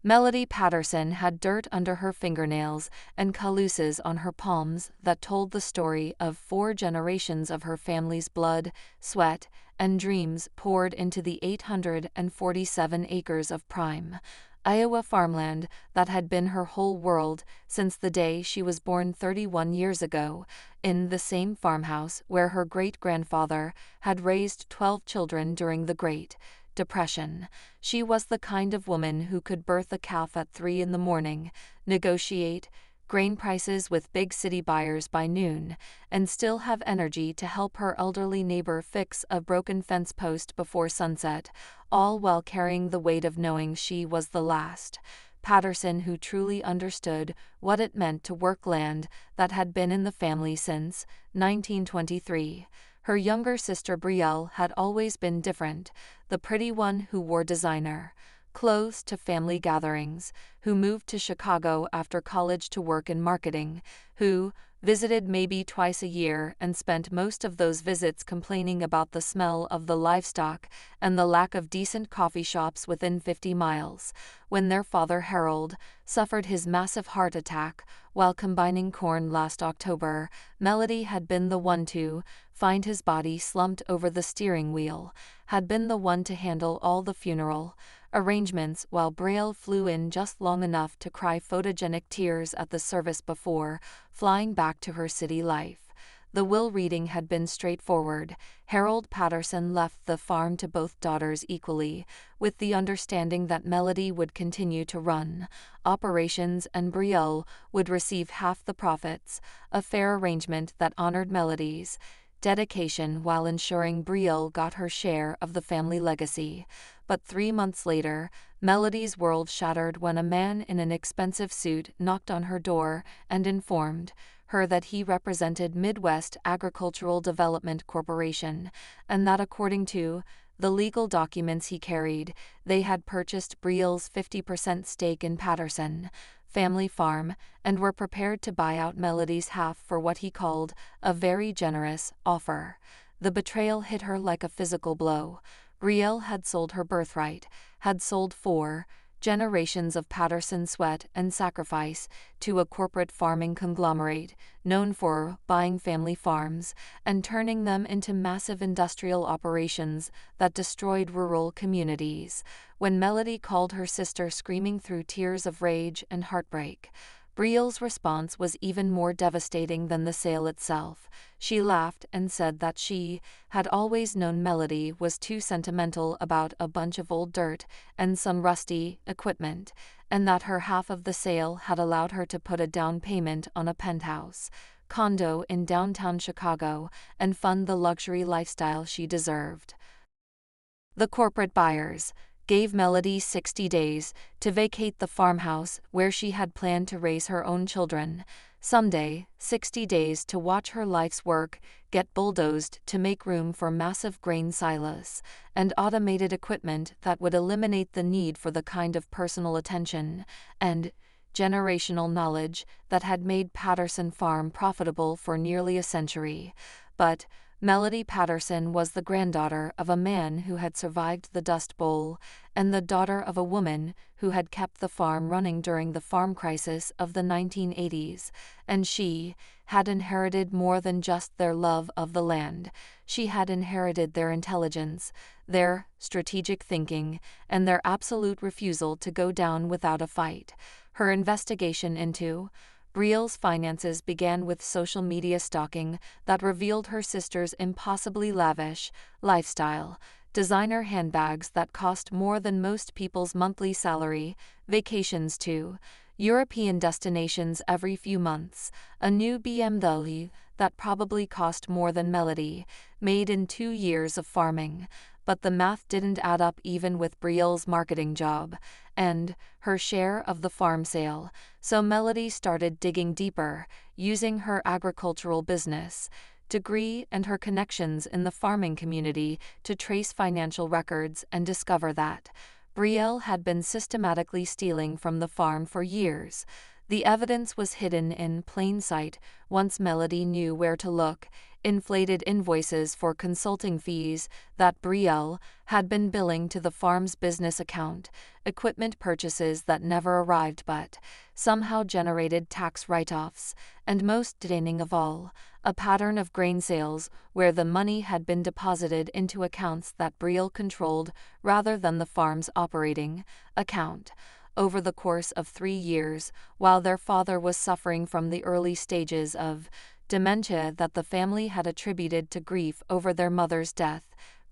Melody Patterson had dirt under her fingernails and calluses on her palms that told the story of 4 generations of her family's blood, sweat, and dreams poured into the 847 acres of prime Iowa farmland that had been her whole world since the day she was born 31 years ago, in the same farmhouse where her great-grandfather had raised 12 children during the Great Depression. She was the kind of woman who could birth a calf at 3 in the morning, negotiate grain prices with big city buyers by noon, and still have energy to help her elderly neighbor fix a broken fence post before sunset, all while carrying the weight of knowing she was the last Patterson who truly understood what it meant to work land that had been in the family since 1923. Her younger sister Brielle had always been different, the pretty one who wore designer clothes to family gatherings, who moved to Chicago after college to work in marketing, who visited maybe twice a year and spent most of those visits complaining about the smell of the livestock and the lack of decent coffee shops within 50 miles, when their father Harold suffered his massive heart attack while combining corn last October. Melody had been the one to find his body slumped over the steering wheel, had been the one to handle all the funeral arrangements while Brielle flew in just long enough to cry photogenic tears at the service before flying back to her city life. The will reading had been straightforward. Harold Patterson left the farm to both daughters equally, with the understanding that Melody would continue to run operations and Brielle would receive half the profits, a fair arrangement that honored Melody's dedication while ensuring Brielle got her share of the family legacy. But 3 months later, Melody's world shattered when a man in an expensive suit knocked on her door and informed her that he represented Midwest Agricultural Development Corporation, and that according to the legal documents he carried, they had purchased Brielle's 50% stake in Patterson family farm and were prepared to buy out Melody's half for what he called a very generous offer. The betrayal hit her like a physical blow. Brielle had sold her birthright, had sold 4 generations of Patterson sweat and sacrifice to a corporate farming conglomerate known for buying family farms and turning them into massive industrial operations that destroyed rural communities. When Melody called her sister screaming through tears of rage and heartbreak, Brielle's response was even more devastating than the sale itself. She laughed and said that she had always known Melody was too sentimental about a bunch of old dirt and some rusty equipment, and that her half of the sale had allowed her to put a down payment on a penthouse condo in downtown Chicago and fund the luxury lifestyle she deserved. The corporate buyers gave Melody 60 days to vacate the farmhouse where she had planned to raise her own children. Someday, 60 days to watch her life's work get bulldozed to make room for massive grain silos and automated equipment that would eliminate the need for the kind of personal attention and generational knowledge that had made Patterson Farm profitable for nearly a century. But Melody Patterson was the granddaughter of a man who had survived the Dust Bowl and the daughter of a woman who had kept the farm running during the farm crisis of the 1980s, and she had inherited more than just their love of the land. She had inherited their intelligence, their strategic thinking, and their absolute refusal to go down without a fight. Her investigation into Brielle's finances began with social media stalking that revealed her sister's impossibly lavish lifestyle, designer handbags that cost more than most people's monthly salary, vacations to European destinations every few months, a new BMW that probably cost more than Melody made in 2 years of farming. But the math didn't add up even with Brielle's marketing job and her share of the farm sale, so Melody started digging deeper, using her agricultural business degree and her connections in the farming community to trace financial records and discover that Brielle had been systematically stealing from the farm for years. The evidence was hidden in plain sight once Melody knew where to look: inflated invoices for consulting fees that Brielle had been billing to the farm's business account, equipment purchases that never arrived but somehow generated tax write-offs, and most deafening of all, a pattern of grain sales where the money had been deposited into accounts that Brielle controlled rather than the farm's operating account. Over the course of 3 years, while their father was suffering from the early stages of dementia that the family had attributed to grief over their mother's death,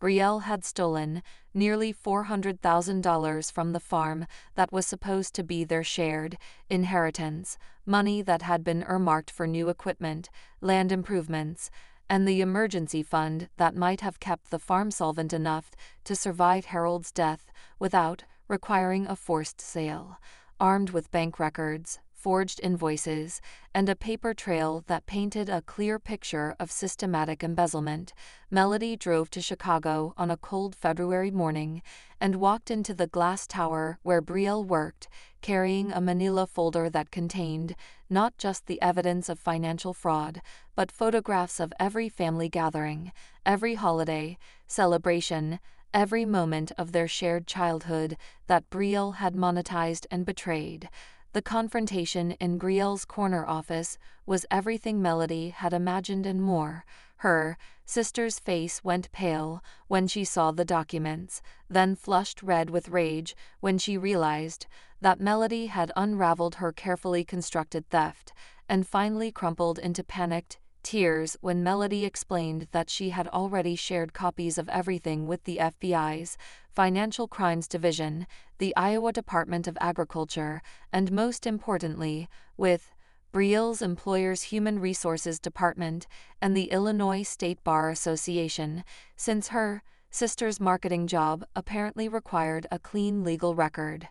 Brielle had stolen nearly $400,000 from the farm that was supposed to be their shared inheritance, money that had been earmarked for new equipment, land improvements, and the emergency fund that might have kept the farm solvent enough to survive Harold's death without requiring a forced sale. Armed with bank records, forged invoices, and a paper trail that painted a clear picture of systematic embezzlement, Melody drove to Chicago on a cold February morning and walked into the glass tower where Brielle worked, carrying a manila folder that contained not just the evidence of financial fraud, but photographs of every family gathering, every holiday celebration, every moment of their shared childhood that Brielle had monetized and betrayed. The confrontation in Brielle's corner office was everything Melody had imagined and more. Her sister's face went pale when she saw the documents, then flushed red with rage when she realized that Melody had unraveled her carefully constructed theft, and finally crumpled into panicked tears when Melody explained that she had already shared copies of everything with the FBI's Financial Crimes Division, the Iowa Department of Agriculture, and most importantly, with Brielle's employer's Human Resources Department and the Illinois State Bar Association, since her sister's marketing job apparently required a clean legal record.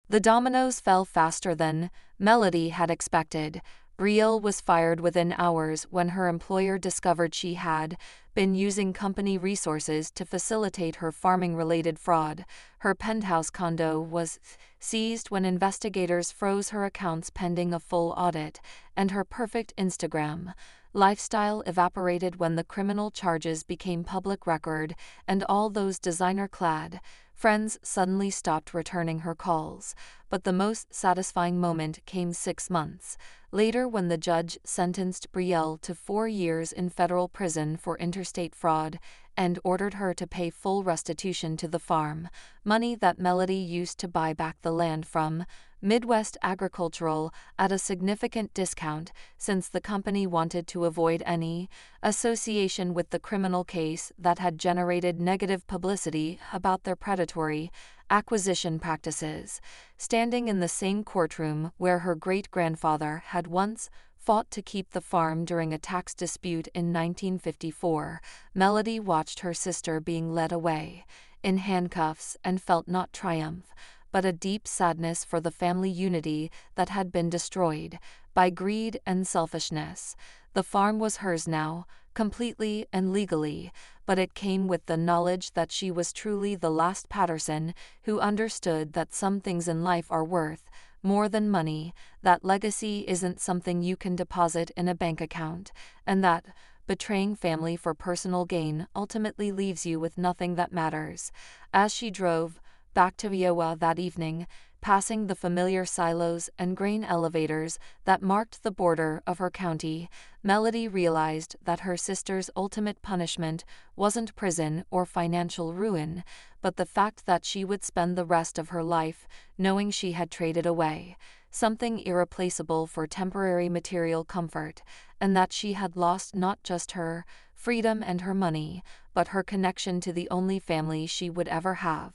The dominoes fell faster than Melody had expected. Brielle was fired within hours when her employer discovered she had been using company resources to facilitate her farming-related fraud. Her penthouse condo was seized when investigators froze her accounts pending a full audit, and her perfect Instagram lifestyle evaporated when the criminal charges became public record, and all those designer-clad friends suddenly stopped returning her calls. But the most satisfying moment came 6 months later when the judge sentenced Brielle to 4 years in federal prison for interstate fraud and ordered her to pay full restitution to the farm, money that Melody used to buy back the land from Midwest Agricultural at a significant discount, since the company wanted to avoid any association with the criminal case that had generated negative publicity about their predatory acquisition practices. Standing in the same courtroom where her great-grandfather had once fought to keep the farm during a tax dispute in 1954, Melody watched her sister being led away in handcuffs and felt not triumph, but a deep sadness for the family unity that had been destroyed by greed and selfishness. The farm was hers now, completely and legally, but it came with the knowledge that she was truly the last Patterson who understood that some things in life are worth more than money, that legacy isn't something you can deposit in a bank account, and that betraying family for personal gain ultimately leaves you with nothing that matters. As she drove back to Iowa that evening, passing the familiar silos and grain elevators that marked the border of her county, Melody realized that her sister's ultimate punishment wasn't prison or financial ruin, but the fact that she would spend the rest of her life knowing she had traded away something irreplaceable for temporary material comfort, and that she had lost not just her freedom and her money, but her connection to the only family she would ever have.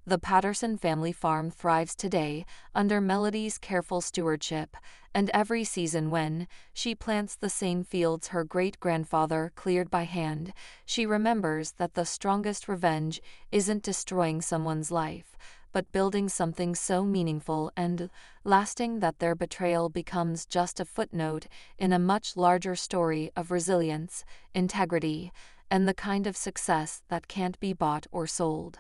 The Patterson family farm thrives today under Melody's careful stewardship, and every season when she plants the same fields her great-grandfather cleared by hand, she remembers that the strongest revenge isn't destroying someone's life, but building something so meaningful and lasting that their betrayal becomes just a footnote in a much larger story of resilience, integrity, and the kind of success that can't be bought or sold.